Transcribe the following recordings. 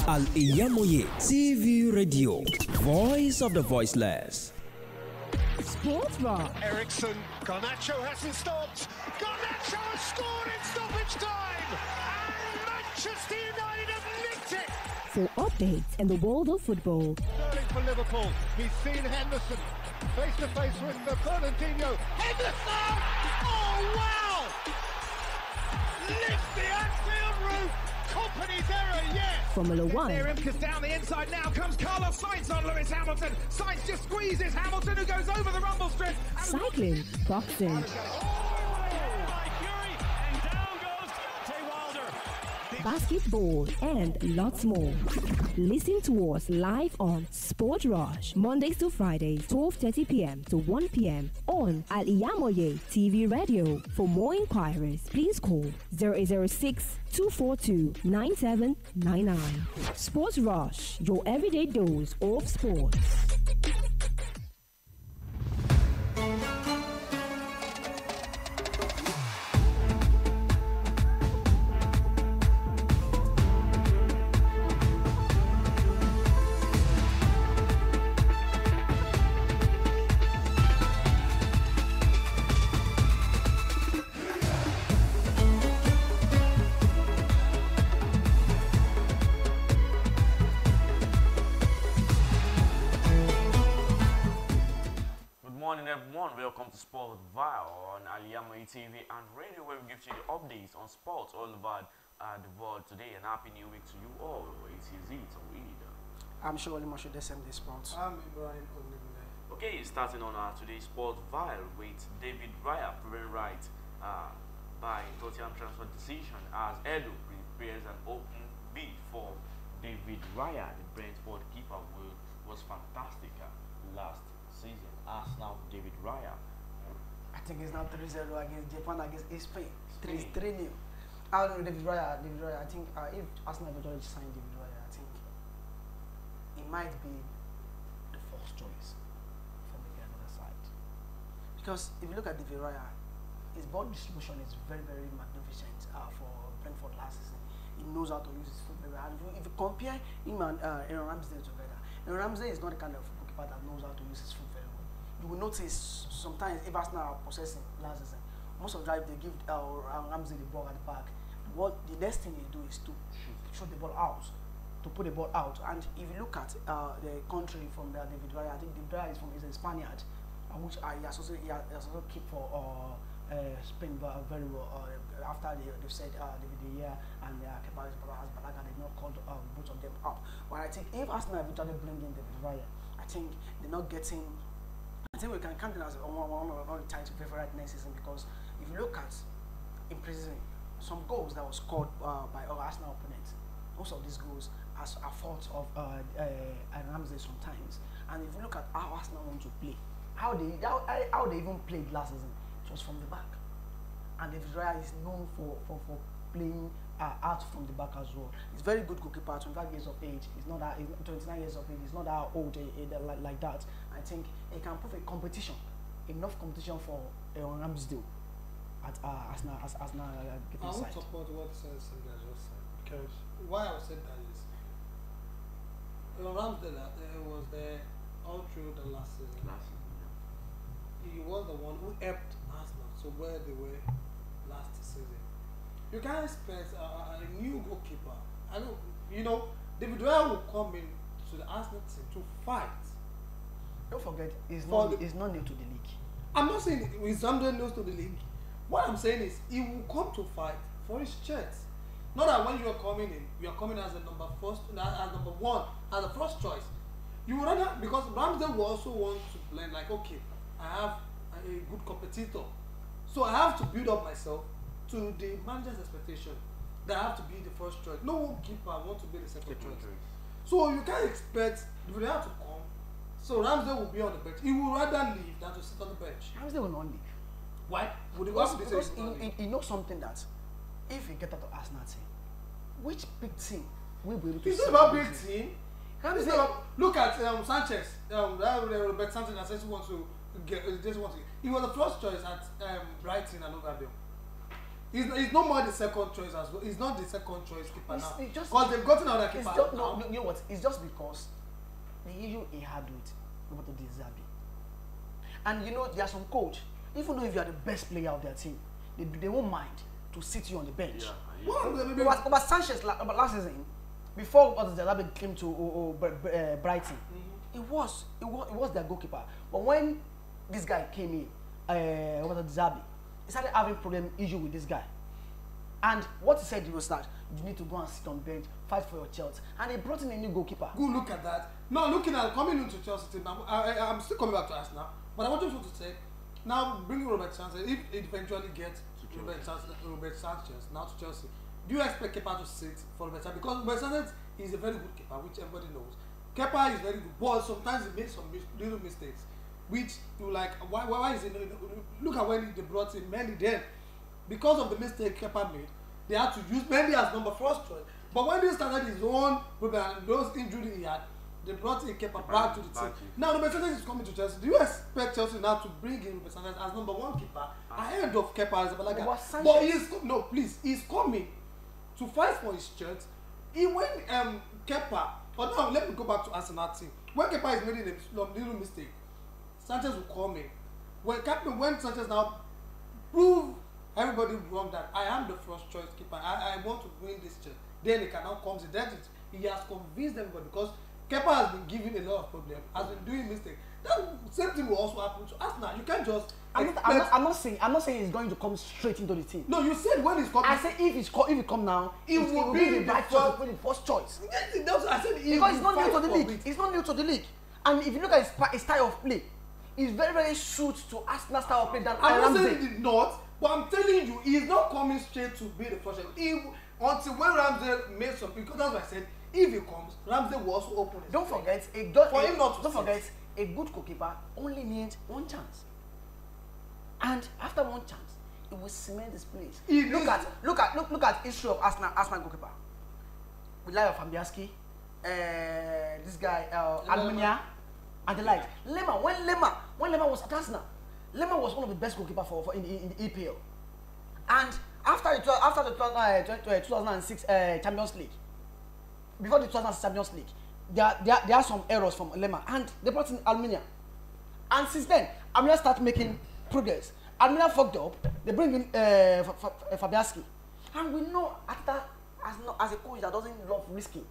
Al-IyamoyeTv Radio, voice of the voiceless. Sportville. Ericsson, Garnacho hasn't stopped. Garnacho has scored in stoppage time, and Manchester United have nicked it. For updates in the world of football. Sterling for Liverpool. He's seen Henderson face to face with Fernandinho. Henderson! Oh wow! Lift the Anfield roof. Company's error, yes. Formula One. Near him, because down the inside now comes Carlos Sainz on Lewis Hamilton. Sainz just squeezes Hamilton, who goes over the rumble strip. Cycling. Boxing. Basketball and lots more. Listen to us live on Sport Rush, Mondays to Fridays, 12:30 p.m. to 1 p.m. on Al-IyamoyeTv Radio. For more inquiries, please call 0806-242-9799. Sports Rush, your everyday dose of sports. Welcome to Sportville on Al-IyamoyeTV and radio, where we give you the updates on sports all over the world today. And happy new week to you all. It's YAZID, TAOHEED. I'm sure Olimo should SMD Sports. I'm Ibrahim. Okay, starting on today's Sportville with David Raya proven right by Tottenham transfer decision as Edo prepares an open bid for David Raya. The Brentford keeper was fantastic last season. Arsenal, David Raya. I think it's now 3-0 against Japan against Spain. 3-0. I don't know David Raya. I think if Arsenal eventually sign David Raya, I think it might be the first choice for maybe another side. Because if you look at David Raya, his ball distribution is very, very magnificent for Brentford last season. He knows how to use his foot very well. And if you compare him and Aaron Ramsdale together, Aaron Ramsdale is not the kind of goalkeeper that knows how to use his foot very well. You will notice sometimes if Arsenal are possessing last season, most of the time they give Ramsey the ball at the back. What the next thing they do is to shoot the ball out, to put the ball out. And if you look at the country from David Raya, I think David Raya is a Spaniard, which he has also kept for Spain very well. After they've said David De Gea and Kepa Arrizabalaga, they've not called both of them up. But I think if Arsenal eventually bring in David Raya, I think they're not getting. I think we can count it as one of the title favorite next season, because if you look at in preseason some goals that was scored by our Arsenal opponents, most of these goals are fault of Ramsey sometimes. And if you look at how Arsenal want to play, how they even played last season, it was from the back. And David Raya is known for playing out from the back as well. He's very good goalkeeper, 25 years of age. He's not that 29 years of age. He's not that old like that. I think he can prove a competition, enough competition for Ramsdale at Arsenal getting I side. won't support what Sandra just said, because why I said that is Ramsdale was there all through the last season. He was the one who helped Arsenal to where they were last season. You can't expect a new goalkeeper. I don't, David Raya will come in to the Arsenal team to fight. Don't forget, he's not new to the league. I'm not saying he's somebody new to the league. What I'm saying is he will come to fight for his chance. Not that when you are coming in, you are coming as a number one, as a first choice. You would rather, because Ramsdale will also want to blend, like, okay, I have a good competitor, so I have to build up myself to the manager's expectation that I have to be the first choice. No keeper wants to be the second choice. So you can't expect David Raya to come. So Ramsdale will be on the bench. He would rather leave than to sit on the bench. Ramsdale will not leave. Why? Because he knows something that if he get out of Arsenal team, which big team will be able to? It's not about big team. Look at Sanchez. Robert Sanchez that says he wants to get. He was the first choice at Brighton and Overville. He's no more the second choice as well. He's not the second choice keeper now. It's just Because they've gotten another keeper. Just, no, you know what? It's just because the issue he had with Roberto Di Zerbi. And you know, there are some coach, even though if you are the best player of their team, they won't mind to sit you on the bench. But Sanchez last season, before Roberto Di Zerbi came to Brighton, it was their goalkeeper. But when this guy came in, Roberto Di Zerbi, he started having issue with this guy. And what he said was that you need to go and sit on bench, fight for your Chelsea. And they brought in a new goalkeeper. Good look at that. Now looking at coming into Chelsea now, I'm still coming back to us now. But I want you to say, now bringing Robert Sanchez, if it eventually gets Robert Sanchez now to Chelsea, do you expect Kepa to sit for Robert Sanchez? Because Robert Sanchez is a very good keeper, which everybody knows. Kepa is very good, but sometimes he makes some little mistakes, which you like. Why is it? Look at when they brought in Mendy then. Because of the mistake Kepa made, they had to use Mendy as number first choice. But when they started his own problem and those injuries he had, they brought in Kepa back to the team. Now Robert Sanchez is coming to Chelsea. Do you expect Chelsea now to bring in Robert Sanchez as number one keeper ahead of Kepa Arrizabalaga? But he's coming to fight for his shirt. When Kepa, but now let me go back to Arsenal team. When Kepa is making a little mistake, Sanchez will come in. When Sanchez now prove everybody wrong that I am the first choice keeper, I want to win this shirt, then he can now come to that. He has convinced everybody because Kepa has been giving a lot of problems, has been doing mistakes. That same thing will also happen to Arsenal. You can't just. I'm not saying he's going to come straight into the team. No, you said when he's coming. I said if he come now, it will be the right choice, the first choice. I said because he's not new to the league. He's not new to the league, and if you look at his style of play, he's very very suited to Arsenal style of play than I'm not saying Ramsey. he did not, but I'm telling you, he's not coming straight to be the first choice. Until when Ramsey made some, because that's what I said. If he comes, Ramsey will also open his Don't play. forget, a good goalkeeper only needs one chance. And after one chance, it will cement his place. Look at history of Arsenal goalkeeper. We like Fabianski, this guy Almunia, and the like. When Lema was at Arsenal, Lema was one of the best goalkeepers for in the EPL. And after the 2006 Champions League, before the 2006 Champions League, there are some errors from Lema, and they brought in Almunia. And since then, Almunia started making progress. Almunia fucked up. They bring in Fabianski, and we know Arteta as a coach that doesn't love risking.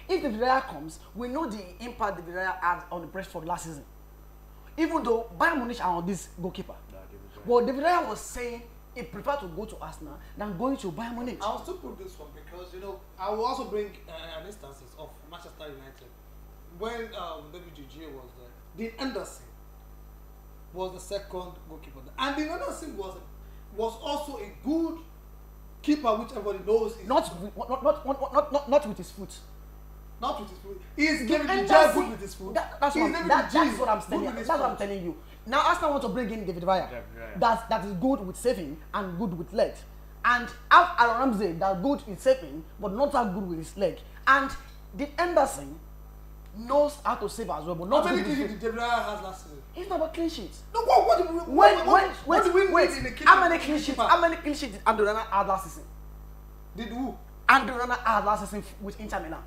If the Raya comes, we know the impact the Raya had on the Brentford last season. Even though Bayern Munich are on this goalkeeper, but the Raya was saying he preferred to go to Arsenal than going to Bayern Munich. I'll still prove this one because I will also bring an instances of Manchester United when David Gea was there. Dean Anderson was the second goalkeeper, and Dean Anderson was also a good keeper, which everybody knows. Not with his foot. Not with his foot. He's David Gea good with his foot. That's what I'm telling you. That's what I'm telling you. Now Arsenal want to bring in David Raya. That is good with saving and good with legs. And Aaron Ramsey that good with saving but not that good with his leg. And the Anderson knows how to save as well, but not. How many clean sheets did David Raya has last season? It's not about clean sheets. No, what do we need in the keeper? How many clean sheets did Andrew Rana have last season? Did who? Andrew Rana had last season with Inter Milan.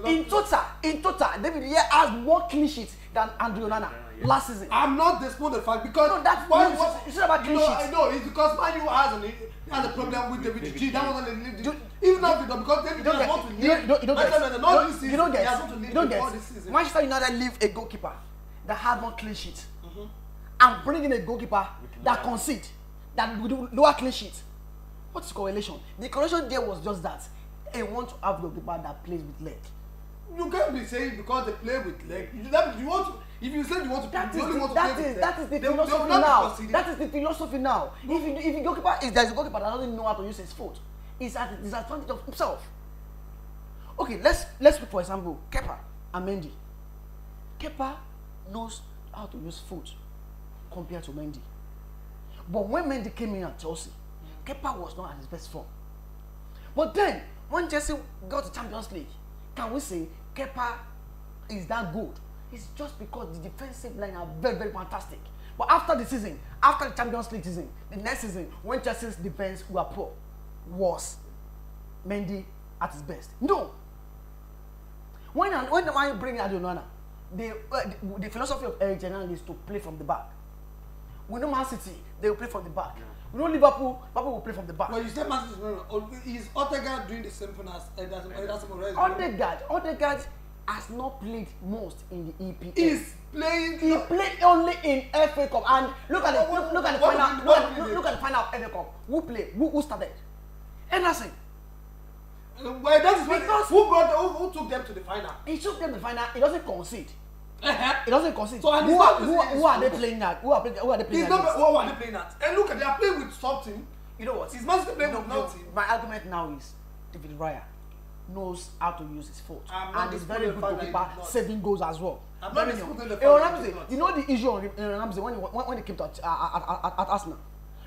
In total, David Raya has more clean sheets than Andrew Rana last season. I'm not disputing the fact because it's not about clean sheets. I know it's because Man U has a problem with David G. That wasn't a leave. Even now because David doesn't want to leave. You don't get. Manchester United leave a goalkeeper that had more clean sheets and bring in a goalkeeper that concede, that will do lower clean sheets. What's the correlation? The correlation there was just that they want to have a goalkeeper that plays with leg. You can't be saying because they play with leg. You want to. If you say you want to, that is the philosophy now. That is the philosophy now. If a goalkeeper there's a goalkeeper that doesn't know how to use his foot, it's at the disadvantage of himself. Okay, let's look for example Kepa and Mendy. Kepa knows how to use foot compared to Mendy. But when Mendy came in at Chelsea, Kepa was not at his best form. But then when Chelsea got to Champions League, can we say Kepa is that good? It's just because the defensive line are very, very fantastic. But after the season, after the Champions League season, the next season, when Chelsea's defense were poor, was Mendy at his best? No. When the man bring Adonana, the philosophy of Eric Ten Hag is to play from the back. We know Man City, they will play from the back. Yeah. We know Liverpool will play from the back. Well, you said Man City is Odegaard doing the same thing as Odegaard has not played most in the EPL. He's playing. He played only in FA Cup. And look at the final of FA Cup. Who played? Who started? Anderson. Well, that is because who took them to the final? He took them to the final. He doesn't concede. He doesn't concede. So who are they playing at? Who are they playing at? Who are they playing at? And look, they are playing with something. You know what? He's not playing with nothing. My argument now is David Raya knows how to use his foot, and he's very good goalkeeper, saving goals as well. You know the issue on Ramsey when he came to at Arsenal.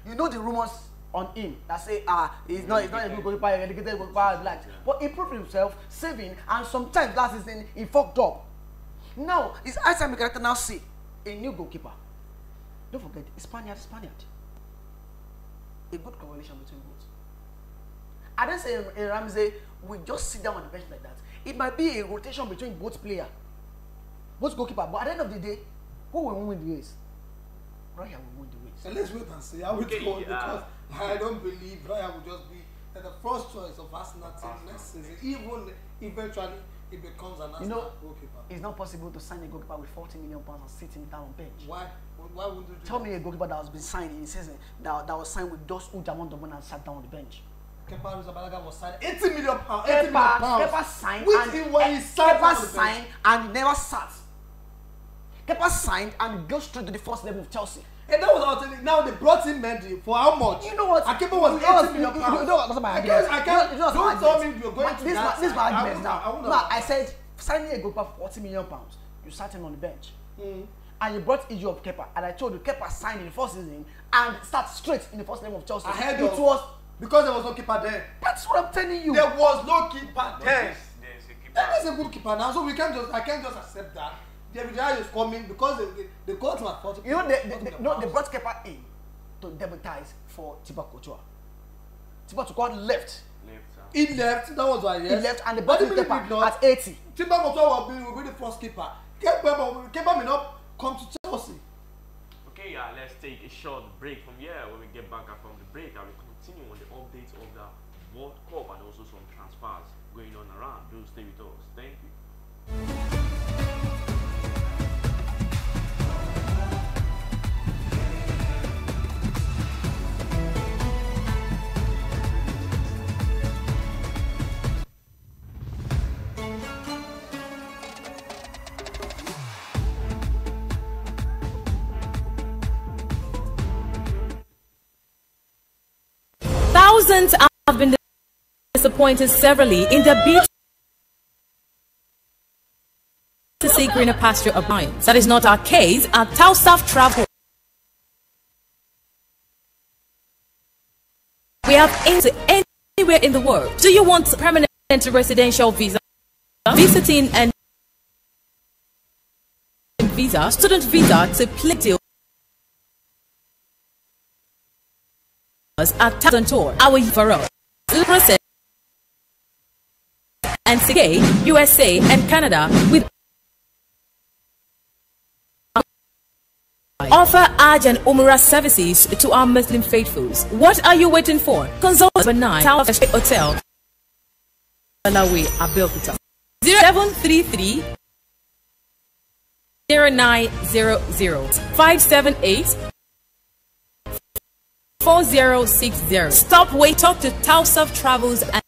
You know the rumors on him that say he's not a good goalkeeper, a dedicated goalkeeper, like. But he proved himself saving, and sometimes last season he fucked up. Now it's high time we can now see a new goalkeeper. Don't forget, Spaniard. A good correlation between both. I didn't say Ramsey will just sit down on the bench like that. It might be a rotation between both players, both goalkeeper. But at the end of the day, who will win the race? Raya will win the race. So let's wait and see how it goes, because I don't believe Raya will just be the first choice of Arsenal team next season. Even eventually it becomes an Arsenal goalkeeper. It's not possible to sign a goalkeeper with £40 million and sit him down on bench. Why? Why would you do Tell me a goalkeeper that has been signed in the season that was signed with those who jammed the money and sat down on the bench. Kepa Arrizabalaga was signed £80 million. Kepa signed and he never sat. Kepa signed and goes straight to the first level of Chelsea. And that was our thing. Now they brought in Mendy for how much? You know what? Kepa was £80 million. You know what? That's my argument. Don't tell me you're going to that. This is my argument now. No, I said signing a goalkeeper for £40 million, you sat him on the bench. And you brought issue of Kepa, and I told you Kepa signed in the first season and start straight in the first level of Chelsea. Because there was no keeper there. That's what I'm telling you. There was no keeper there. There's a keeper. That is a good keeper now, so I can't just accept that. David Raya is coming because they got him at 40. You know they brought Kepa in to debutize for Thibaut Courtois. Thibaut Courtois left. He left. That was why. Yes. He left, and they brought in Kepa at 80. Thibaut Courtois will be the first keeper. Kepa may not come to Chelsea. Okay, let's take a short break from here. When we get back from the break, I will continue on the updates of the World Cup and also some transfers going on around. Do stay with us. Thank you. Thousands have been disappointed severally in their bid to see greener pasture of mines. That is not our case at TAOHEED Travel. We have into anywhere in the world. Do you want permanent residential visa, visiting and visa, student visa to play deal? At TAOHEED Tour, our referral process and CK, USA and Canada with offer Hajj and Umrah services to our Muslim faithfuls. What are you waiting for? Consult number 9 TAOHEED Hotel, Malawi, Abeokuta. 0733 0900 578 4060. Stop, wait, talk to TAOHEED Travels and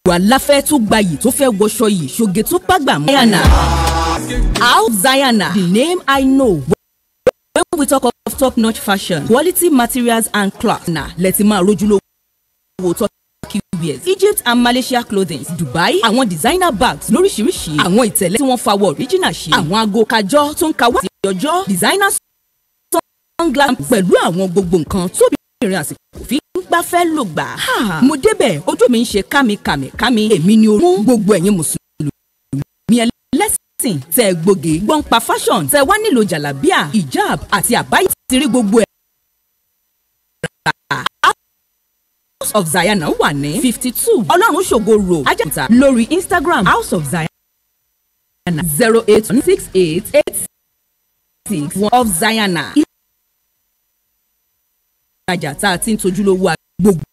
Láfẹ́ tó gbayì tó fẹ́ wọṣọ yìí ṣoge tó pàgbà mọ́ Zayana. Al-Zayana, the name I know. When we talk of top-notch fashion, quality materials and cloth, let's máa rojú lówó Turkey wears, Egypt and Malaysia clothing, Dubai, àwọn designer bags lóríṣiríṣi, àwọn ìtẹ̀lẹ̀ tí wọ́n fawọ́ original ṣe, àwọn aago kájọ́ tó ń kawọ́ sí ọjọ́, designer sunglass pẹ̀lú àwọn gbogbo nǹkan tó bí ìrìn àsìkò fi ń gbafẹ́ lò gbà. Mo débẹ̀ ojú mi ń ṣe kámi èmi ni orún gbogbo ẹ̀yin mùsùlùmí ẹlẹ́sìn sìn tẹ gbòógì gbọ́npa fashion tẹ wá nílò jàlábíà hijab àti àbáyé ti rí gbogbo ẹ̀. House of Zion wà ní 52 Ọlọ́run ṣògo road Ajẹ́kúta lórí Instagram House of Zion 0816886 of Zion. Ìtajà tá a ti ń tojúlówó gbogbo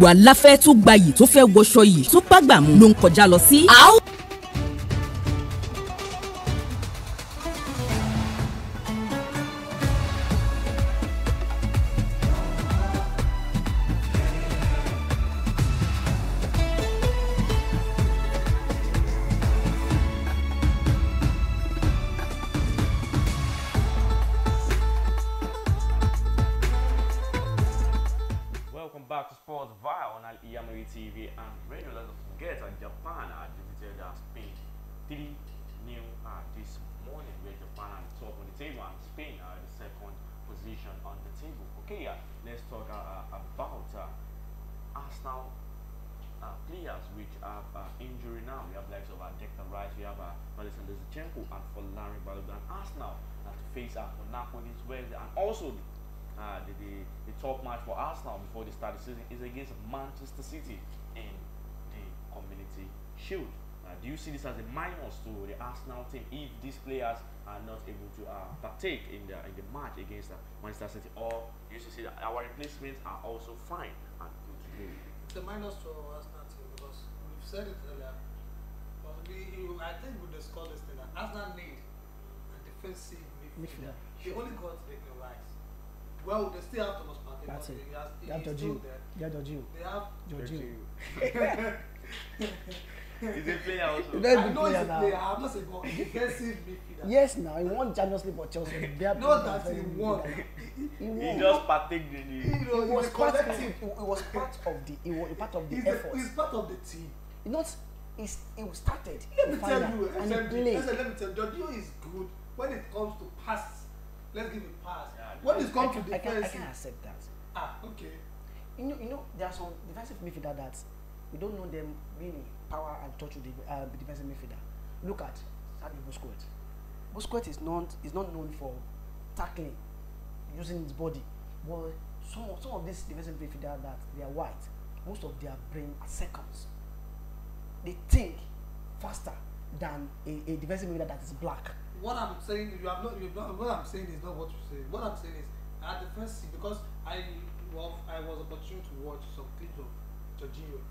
aláfẹ́ tó gbayì tó fẹ́ wọṣọ yìí tó bá gbà mú ló ń kọjá lọ sí. Back to Sportville on Al-IyamoyeTV and radio. Let's not forget Japan defeated Spain 3-0 this morning, where Japan are top on the table and Spain are the second position on the table. Okay, let's talk about Arsenal players which have injury now. We have likes of Declan Rice, we have Alexander Zinchenko and Larry Balogun. And Arsenal to face Monaco this Wednesday, and also the top match for Arsenal before the start of the season is against Manchester City in the Community Shield. Do you see this as a minus to the Arsenal team if these players are not able to partake in the match against Manchester City, or do you see that our replacements are also fine and good to go? It's a minus to Arsenal team because we've said it earlier. But I think we discussed this thing that Arsenal need a defensive midfielder. They only got Declan Rice. Well, they still have Thomas Partey. That's it. They have Jorginho. They have Jorginho. He's a player also. I know he's a player. I'm not saying defensive midfielder. Yes, now he won Champions League for Chelsea. Not that he won. He just partaked in the. It was part of the effort. He's part of the team. You know, he started. Let me tell you, and he played. Jorginho is good when it comes to passes. Let's give it pass. When it comes to defense, I can accept that. Okay. You know, there are some defensive midfielder that we don't know them being power and touch with the defensive midfielder. Look at Busquets. Busquets is not known for tackling, using his body. But some of these defensive midfielder that they are white, most of their brain are seconds. They think faster than a defensive midfielder that is black. What I'm saying, what I'm saying is not what you say. What I'm saying is at the first seat, because I was opportune to watch some clips of Jorginho.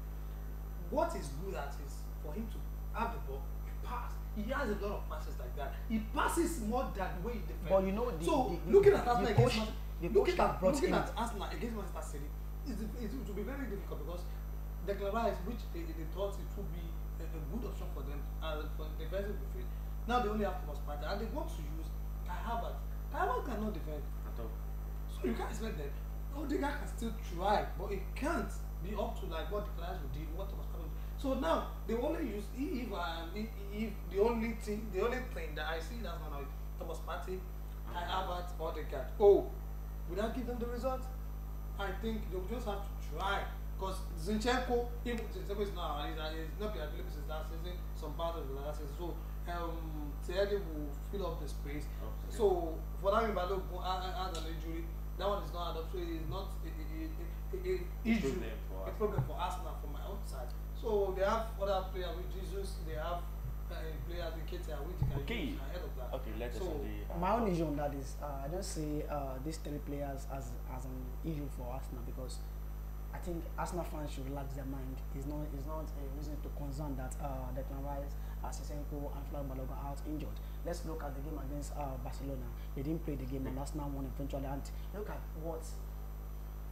What is good at is for him to have the ball, you pass. He has a lot of passes like that. He passes more than the way he defends. But you know, looking at Arsenal against Manchester City, it will be very difficult because Declan Rice, which they thought it would be a good option for them for the defensive midfield. Now they only have Thomas Partey and they want to use Kai Havertz. Kai Havertz cannot defend at all. So you can't expect that. Odegaard can still try, but it can't be up to like what the players would do, what Thomas Partey would do. So now they only use if the only thing that I see that's now Thomas Partey, Kai Havertz, Odegaard. Will that give them the result? I think they'll just have to try. Because Zinchenko is not been available since last season, some part of the last season. So Thierry will fill up the space. Okay. So for that Balogun has an injury, that one is not up. So it is not a problem for Arsenal from my own side. So they have other players with Jesus, they have players in Ketia which can use ahead of that. Okay, let's my own issue on that is I don't see these three players as an issue for Arsenal, because I think Arsenal fans should relax their mind. It's not a reason to concern that Declan Rice, Zinchenko and Larry Balogun are out injured. Let's look at the game against Barcelona. They didn't play the game and Arsenal won eventually. And look at what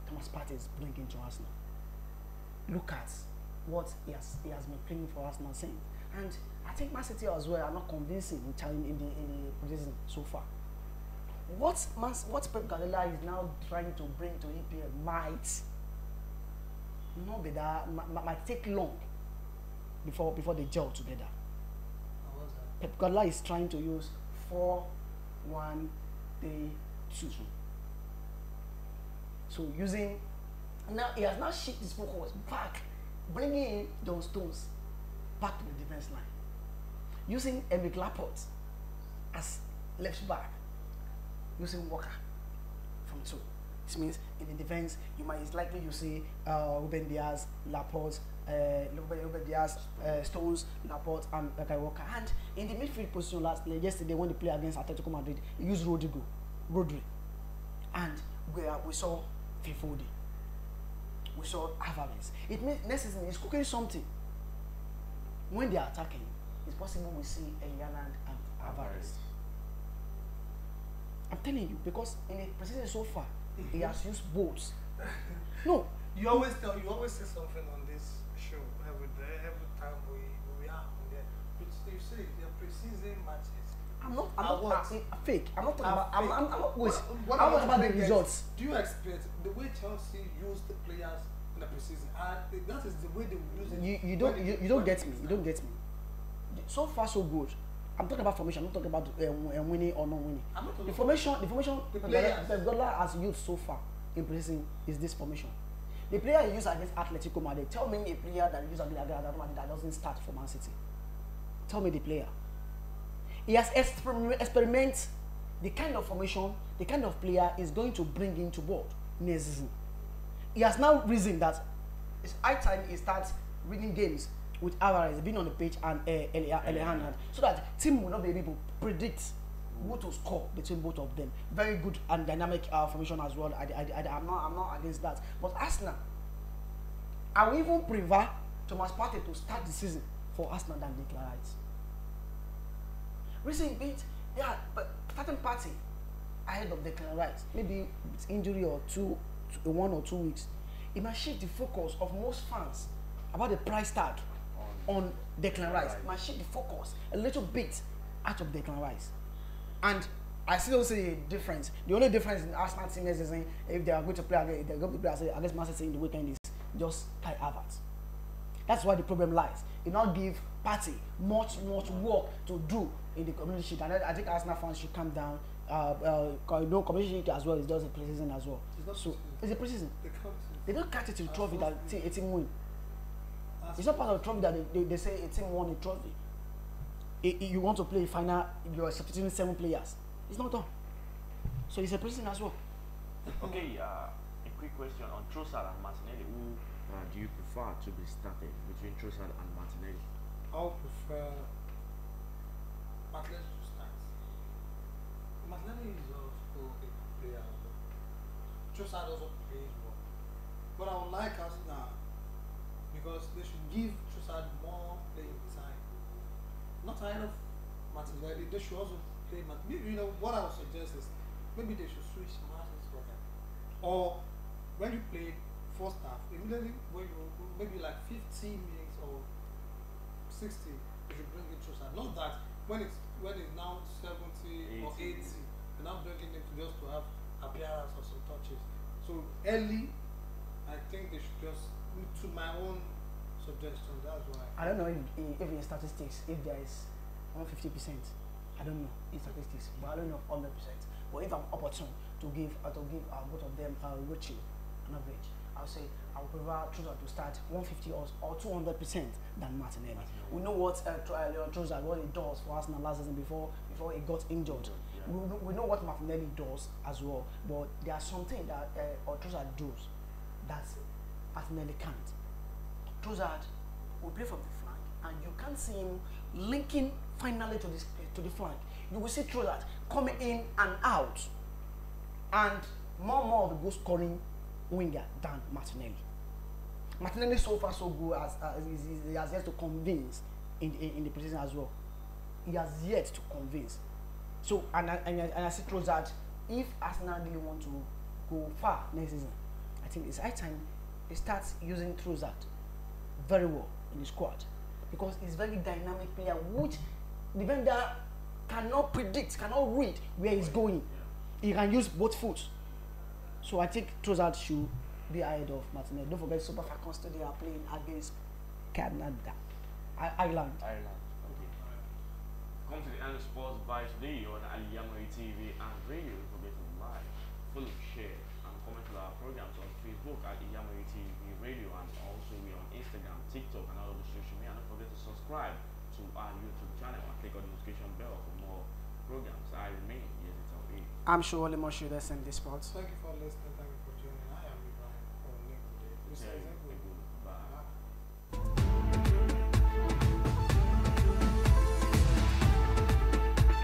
Thomas Partey is bringing to Arsenal. Look at what he has been playing for Arsenal since. And I think Man City as well are not convincing in the preseason so far. What Pep Guardiola is now trying to bring to EPL might not be that, might take long before they gel together. Pep Guardiola is trying to use 4-1-3-2. So using, now he has now shifted his focus back, bringing in John Stones back to the defense line. using Emmitt Laporte as left back, using Walker from 2. This means in the defense, it's likely you see Ruben Diaz, Laporte, Ruben Diaz, Stones, Laporte, and Walker. And in the midfield position yesterday when they played against Atletico Madrid, he used Rodri, and we saw Fifodi, we saw Alvarez. It means next season he's cooking something. When they are attacking, it's possible we see Eliana and Alvarez. I'm telling you, because in the preseason so far, he has used both. No, you always say something on this show every time we are on there. You say they're preseason matches. I'm not fake. I'm not talking about. I'm not. Wait. What I'm not about the results. Do you expect the way Chelsea use the players in the preseason? That is the way they will use it. You don't get me. You don't get me. So far so good. I'm talking about formation. I'm not talking about winning or not winning. I'm not talking the formation the players. Pep Guardiola has used so far in preseason is this formation. The player he used against Atletico Madrid. Tell me a player that used against Atletico Madrid that doesn't start for Man City. Tell me the player. He has experiment the kind of formation, the kind of player is going to bring into board next season. He has now reasoned that it's high time he starts winning games with Alvarez being on the pitch and Eliana, so that team will not be able to predict who to score between both of them. Very good and dynamic formation as well. I'm not against that. But Arsenal, I will even prefer Thomas Partey to start the season for Arsenal than Declan Rice. Recent bit, yeah, but starting Partey ahead of Declan Rice, maybe it's injury or 1 or 2 weeks, it might shift the focus of most fans about the price tag on Declan Rice. It might shift the focus a little bit out of Declan Rice. And I still don't see a difference. The only difference in Arsenal team is saying if they are going to play against Man City in the weekend is just Kai Havertz. That's why the problem lies. It not give Partey much work to do in the Community Shield. And I think Arsenal fans should calm down. Community Shield as well is just a preseason as well. It's a preseason. They don't catch it to the trophy that a team win. It's not part of the trophy that they say a team won a trophy. You want to play a final, you're substituting 7 players. It's not done. So it's a preseason as well. Okay, a quick question on Trossard and Martinelli. Who do you prefer to be started between Trossard and Martinelli? I would prefer Martinelli to start. Martinelli is also a good player. Trossard also plays well. But I would like us now because they should give Trossard more playing time. Not ahead of Martinelli, they should also play Martinelli. You know, what I would suggest is maybe they should switch Martinelli for him. Or when you play first half, immediately when you maybe like 15 minutes or 60, you should bring in Trossard. Not that when it's now 70 or 80, you're now bringing him just to have appearance or some touches. So early, I think they should just, to my own suggestion, that's why. I don't know if in statistics, if there is 150%, I don't know in statistics, but I don't know 100%. But if I'm opportune to give both of them reaching an average, I'll say I would prefer Trossard to start 150 or 200% than Martinelli. We know what Trossard, what he does for Arsenal last season before he got injured. Yeah. We know what Martinelli does as well, but there are something that Trossard does that Martinelli can't. Trossard will play from the flank, and you can't see him linking finally to the flank. You will see Trossard coming in and out, and more of the goal scoring winger than Martinelli. Martinelli so far so good as he has yet to convince in the preseason as well. He has yet to convince. So and I see Trossard, if Arsenal really want to go far next season, I think it's high time they start using Trossard very well in the squad, because he's very dynamic player which the defender cannot predict, cannot read where he's going. He can use both foot. So I think Trossard should be ahead of Martinelli. Don't forget Super Falcons today are playing against Canada. Ireland. Okay. Come to the end of Sports Vibe today on Al-IyamoyeTv and radio. Don't forget to like, follow, share, and comment on our programs on Facebook at Al-IyamoyeTv Radio, and also we on Instagram, TikTok, and all of the social media. And don't forget to subscribe to to our YouTube channel and click on the notification bell for more programs. I remain YAZID. I'm sure Olimo should send this spot. Thank you for listening. Thank you.